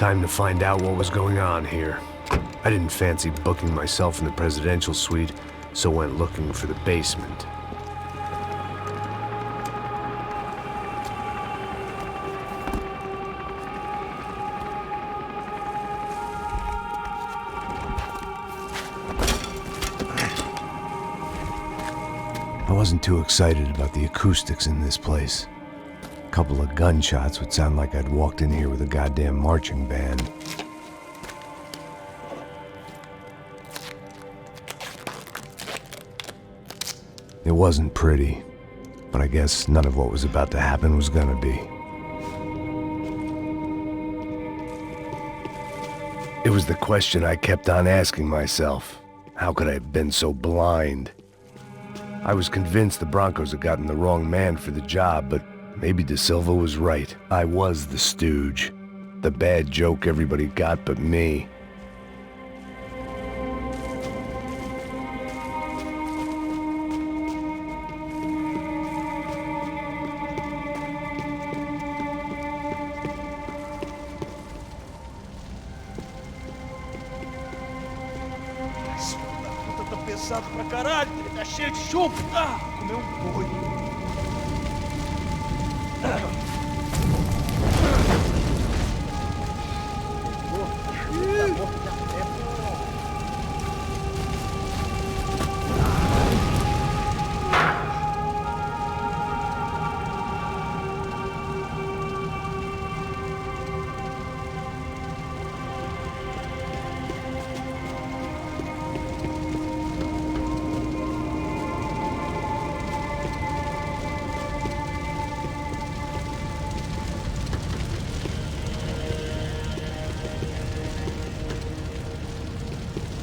Time to find out what was going on here. I didn't fancy booking myself in the presidential suite, so went looking for the basement. I wasn't too excited about the acoustics in this place. A couple of gunshots would sound like I'd walked in here with a goddamn marching band. It wasn't pretty, but I guess none of what was about to happen was gonna be. It was the question I kept on asking myself. How could I have been so blind? I was convinced the Broncos had gotten the wrong man for the job, but maybe De Silva was right. I was the stooge. The bad joke everybody got but me. Pesado pra caralho, ele tá cheio de chumbo. Ah, comeu boi.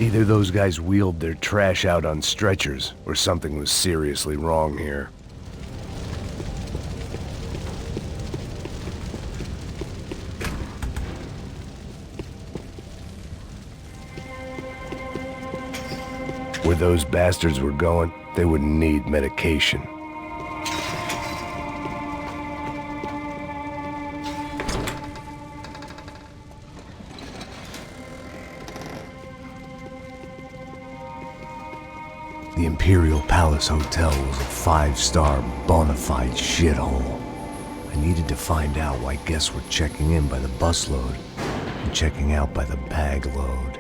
Either those guys wheeled their trash out on stretchers, or something was seriously wrong here. Where those bastards were going, they wouldn't need medication. The Imperial Palace Hotel was a five-star, bona fide shithole. I needed to find out why guests were checking in by the busload and checking out by the bag load.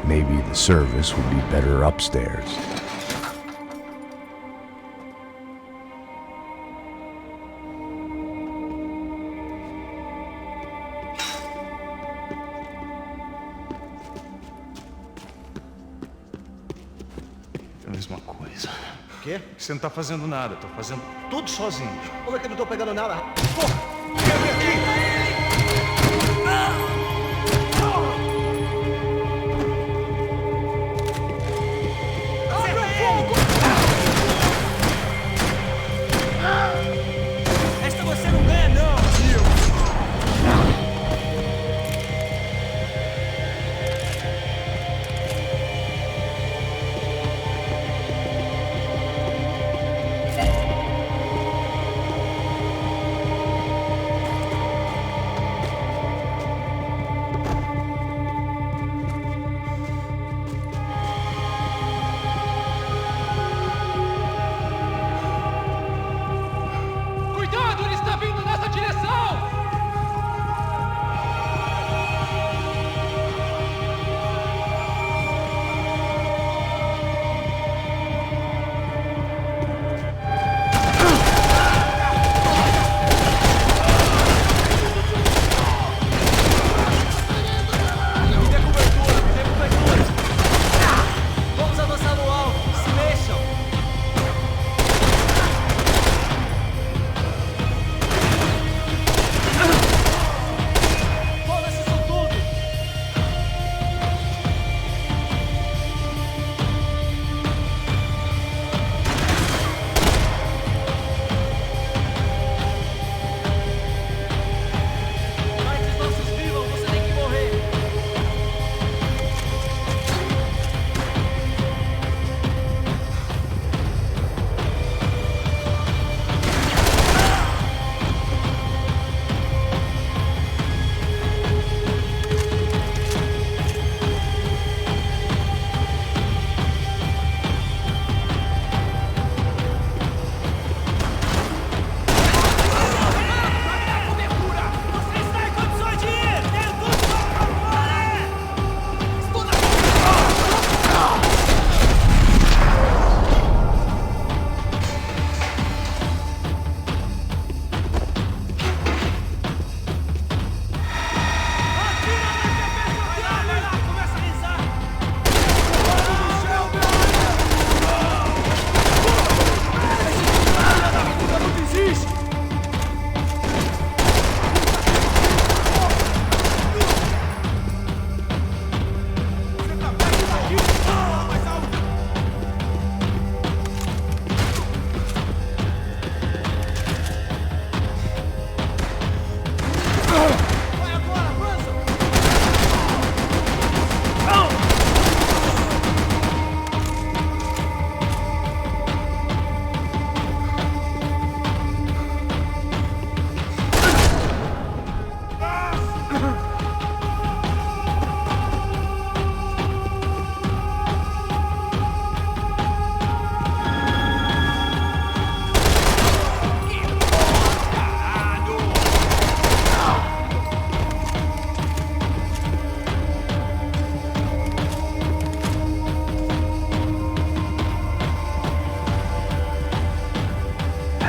Maybe the service would be better upstairs. É a mesma coisa. O quê? Você não tá fazendo nada, tô fazendo tudo sozinho. Como é que eu não tô pegando nada? Porra! Quer vir aqui? Esta você não ganha, não!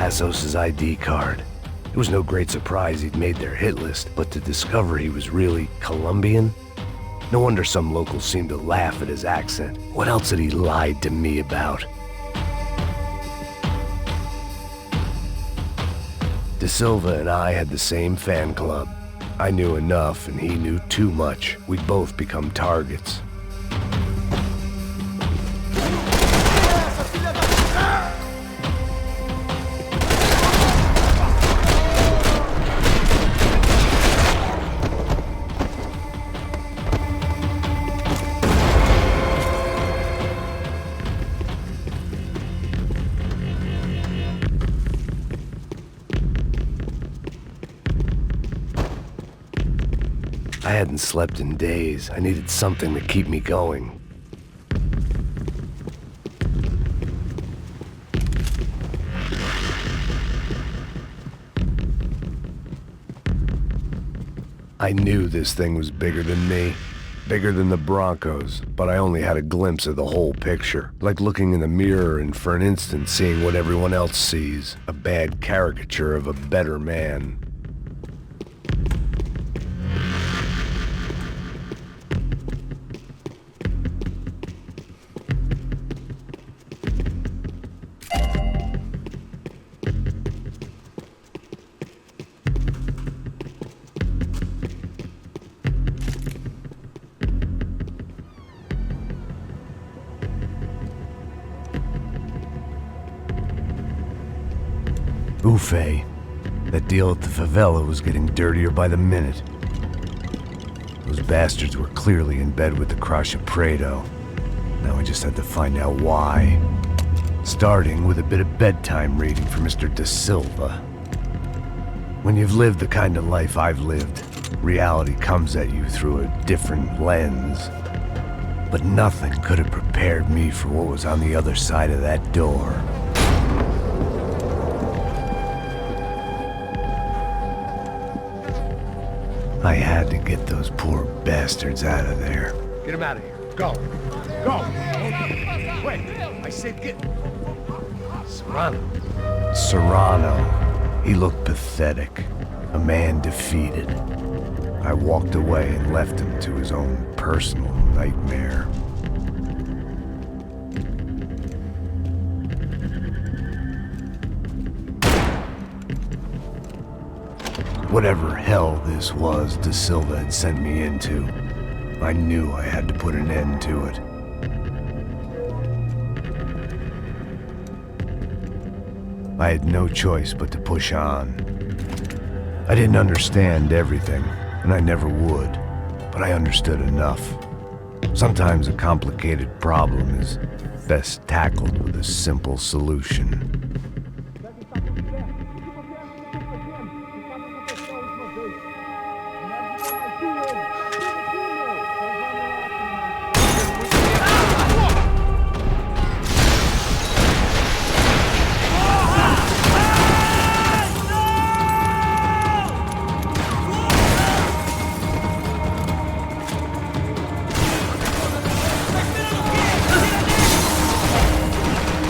Passos' ID card. It was no great surprise he'd made their hit list, but to discover he was really Colombian? No wonder some locals seemed to laugh at his accent. What else had he lied to me about? De Silva and I had the same fan club. I knew enough and he knew too much. We'd both become targets. I hadn't slept in days. I needed something to keep me going. I knew this thing was bigger than me, bigger than the Broncos, but I only had a glimpse of the whole picture, like looking in the mirror and for an instant seeing what everyone else sees, a bad caricature of a better man. Buffet. That deal at the favela was getting dirtier by the minute. Those bastards were clearly in bed with the Crusher Prado. Now I just had to find out why. Starting with a bit of bedtime reading for Mr. De Silva. When you've lived the kind of life I've lived, reality comes at you through a different lens. But nothing could have prepared me for what was on the other side of that door. I had to get those poor bastards out of there. Get him out of here. Go. Go. Wait. I said get... Serrano. He looked pathetic. A man defeated. I walked away and left him to his own personal nightmare. Whatever hell this was De Silva had sent me into, I knew I had to put an end to it. I had no choice but to push on. I didn't understand everything, and I never would, but I understood enough. Sometimes a complicated problem is best tackled with a simple solution.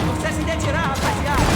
Não sei se tirar, rapaziada.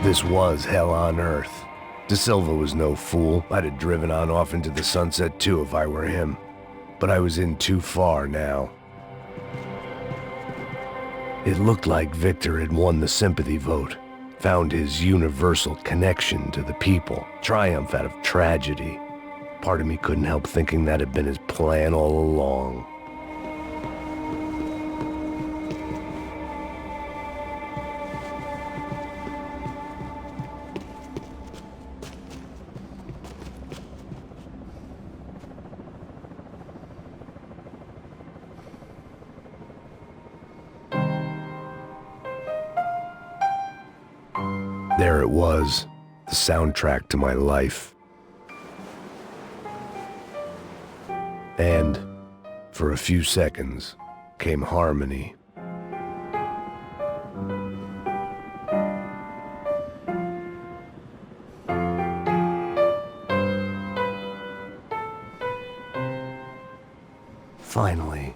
This was hell on earth. De Silva was no fool. I'd have driven on off into the sunset too if I were him. But I was in too far now. It looked like Victor had won the sympathy vote, found his universal connection to the people, triumph out of tragedy. Part of me couldn't help thinking that had been his plan all along. There it was, the soundtrack to my life. And, for a few seconds, came harmony. Finally.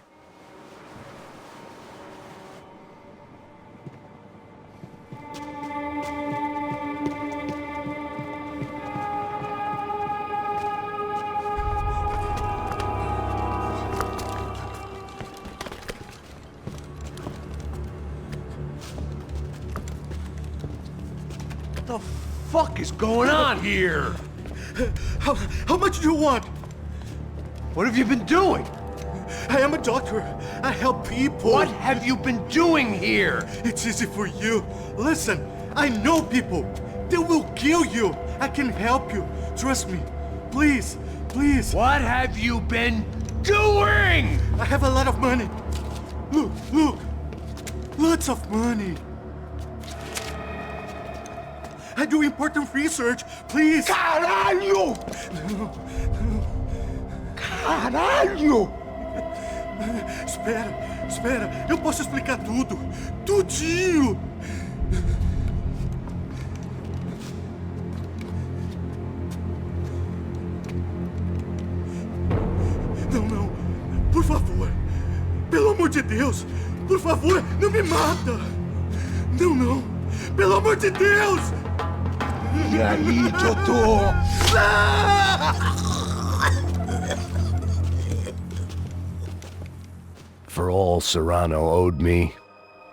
What the fuck is going on here? How much do you want? What have you been doing? I am a doctor. I help people. What have you been doing here? It's easy for you. Listen, I know people. They will kill you. I can help you. Trust me. Please, please. What have you been doing? I have a lot of money. Look, look. Lots of money. I do important research. Please. Caralho! Caralho! Espera. Eu posso explicar tudo. Tudinho. Não. Por favor. Pelo amor de Deus. Por favor, não me mata. Não. Pelo amor de Deus. E aí, doutor? For all Serrano owed me,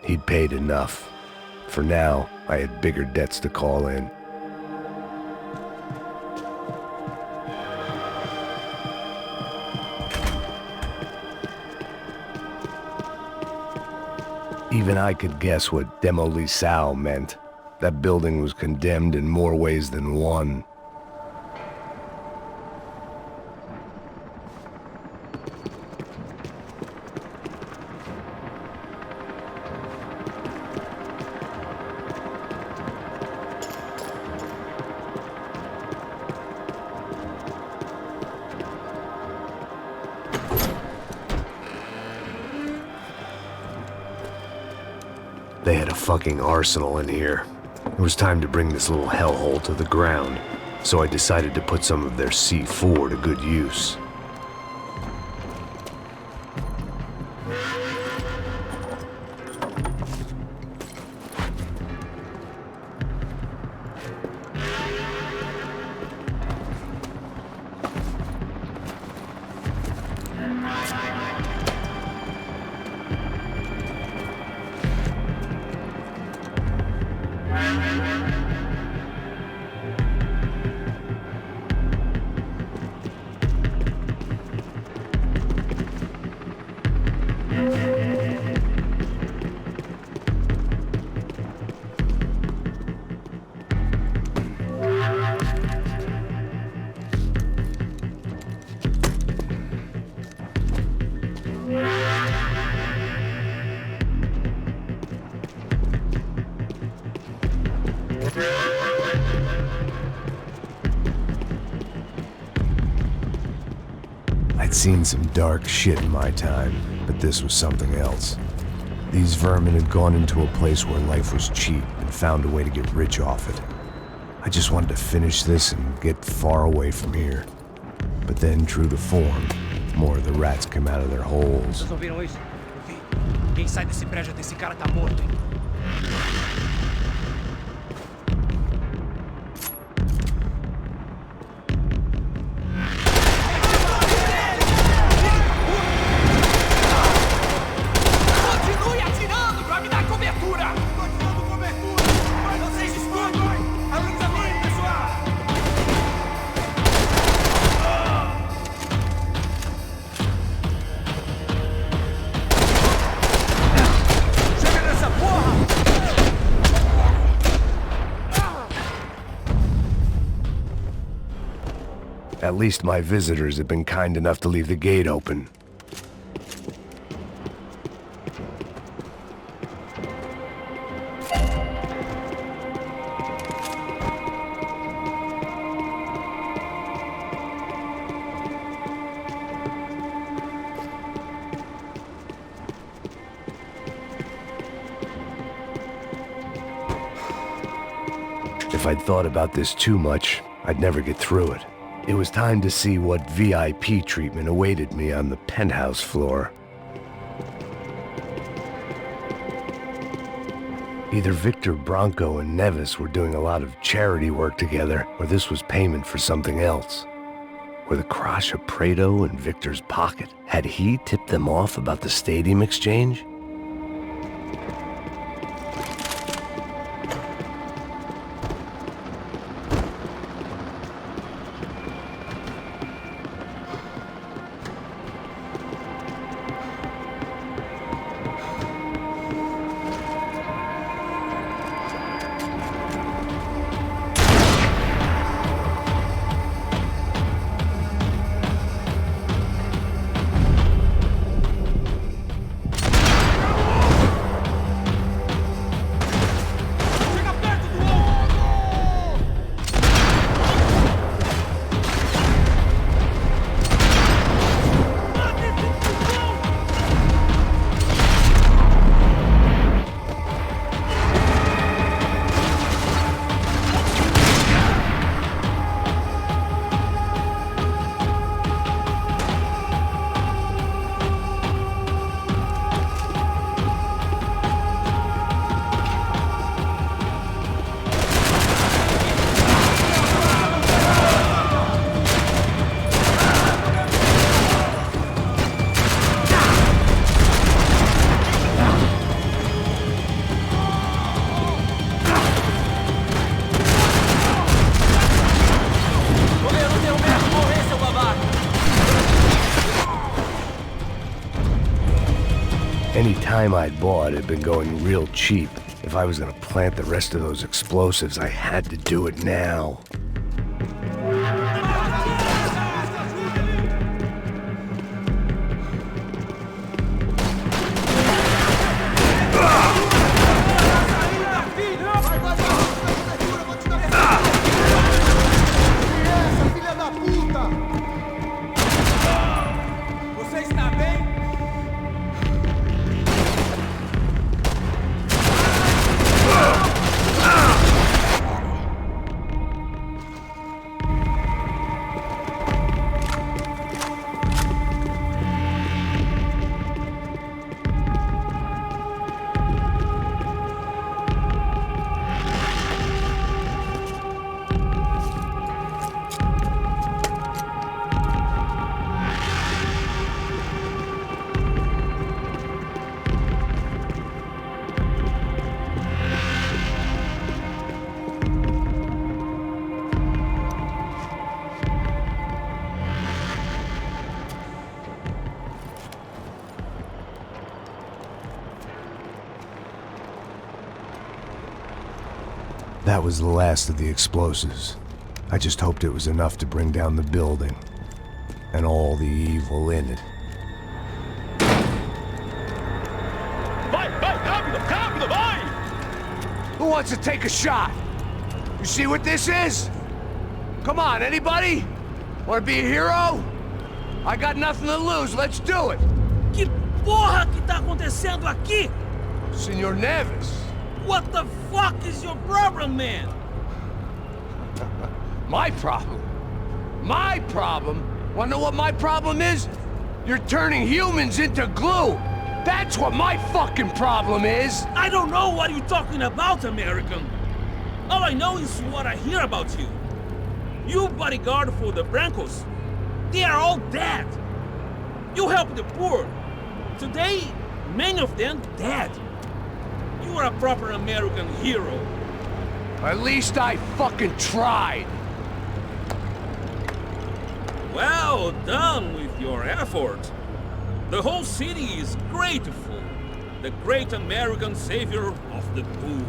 he'd paid enough. For now, I had bigger debts to call in. Even I could guess what demolição meant. That building was condemned in more ways than one. They had a fucking arsenal in here. It was time to bring this little hellhole to the ground, so I decided to put some of their C4 to good use. I'd seen some dark shit in my time, but this was something else. These vermin had gone into a place where life was cheap and found a way to get rich off it. I just wanted to finish this and get far away from here. But then, true to form, more of the rats came out of their holes. Vocês ouviram isso? Eu vi. Quem sai desse prédio desse cara tá morto, hein? At least my visitors have been kind enough to leave the gate open. If I'd thought about this too much, I'd never get through it. It was time to see what VIP treatment awaited me on the penthouse floor. Either Victor Branco and Nevis were doing a lot of charity work together, or this was payment for something else. Were the Crash of Prado in Victor's pocket? Had he tipped them off about the stadium exchange? Any time I'd bought had been going real cheap. If I was gonna plant the rest of those explosives, I had to do it now. That was the last of the explosives. I just hoped it was enough to bring down the building and all the evil in it. Vai, rápido, rápido, vai! Who wants to take a shot? You see what this is? Come on, anybody? Want to be a hero? I got nothing to lose, let's do it! Que porra que tá acontecendo aqui? Senor Nevis. What the fuck is your problem, man? My problem? My problem? Wanna know what my problem is? You're turning humans into glue! That's what my fucking problem is! I don't know what you're talking about, American. All I know is what I hear about you. You bodyguard for the Brancos. They are all dead. You help the poor. Today, many of them dead. You are a proper American hero. At least I fucking tried. Well done with your effort. The whole city is grateful. The great American savior of the poor.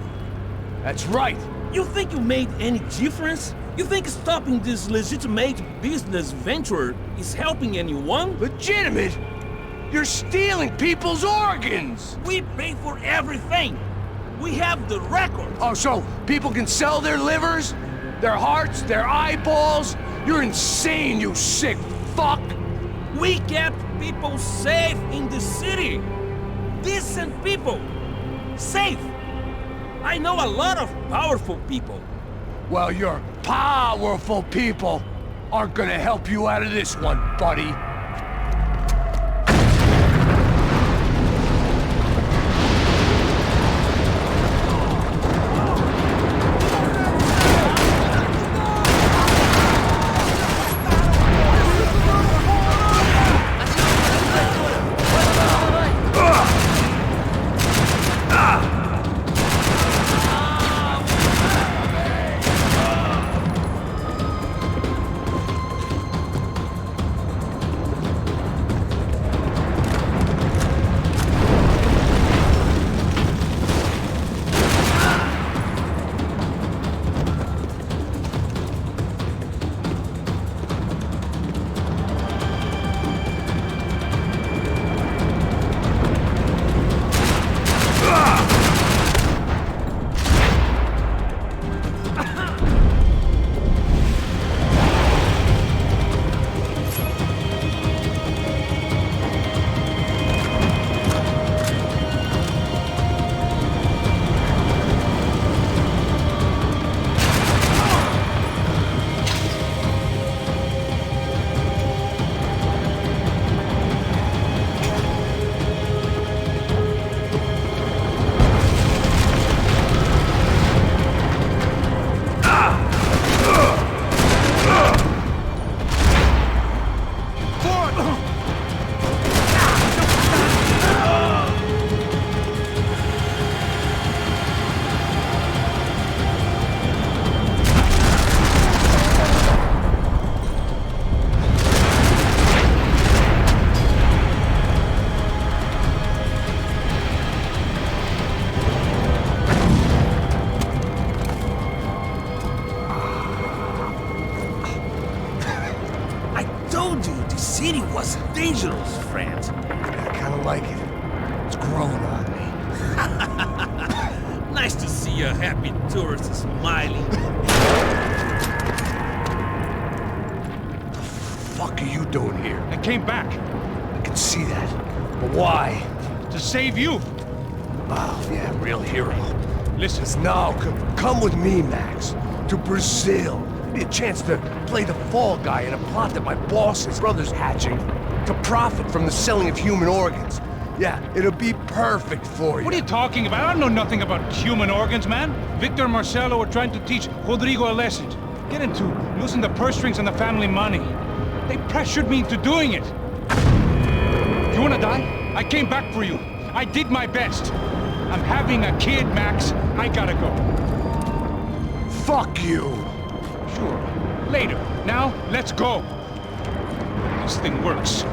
That's right. You think you made any difference? You think stopping this legitimate business venture is helping anyone? Legitimate? You're stealing people's organs! We pay for everything. We have the record. Oh, so people can sell their livers? Their hearts? Their eyeballs? You're insane, you sick fuck! We kept people safe in the city. Decent people. Safe. I know a lot of powerful people. Well, your powerful people aren't gonna help you out of this one, buddy. city was dangerous, friend. I kinda like it. It's growing on me. Nice to see a happy tourist smiling. What the fuck are you doing here? I came back I can see that. But why? to save you. Oh, yeah, real hero. Listen, No, come with me, Max. To Brazil. Be a chance to play the fall guy in a plot that my boss's brother's hatching to profit from the selling of human organs. Yeah, it'll be perfect for you. what are you talking about? I don't know nothing about human organs, man. Victor and Marcelo were trying to teach Rodrigo a lesson. Get him to loosen the purse strings on the family money. They pressured me into doing it. You wanna die? I came back for you. I did my best. I'm having a kid, Max. I gotta go. Fuck you! Sure. Later. Now, let's go. This thing works.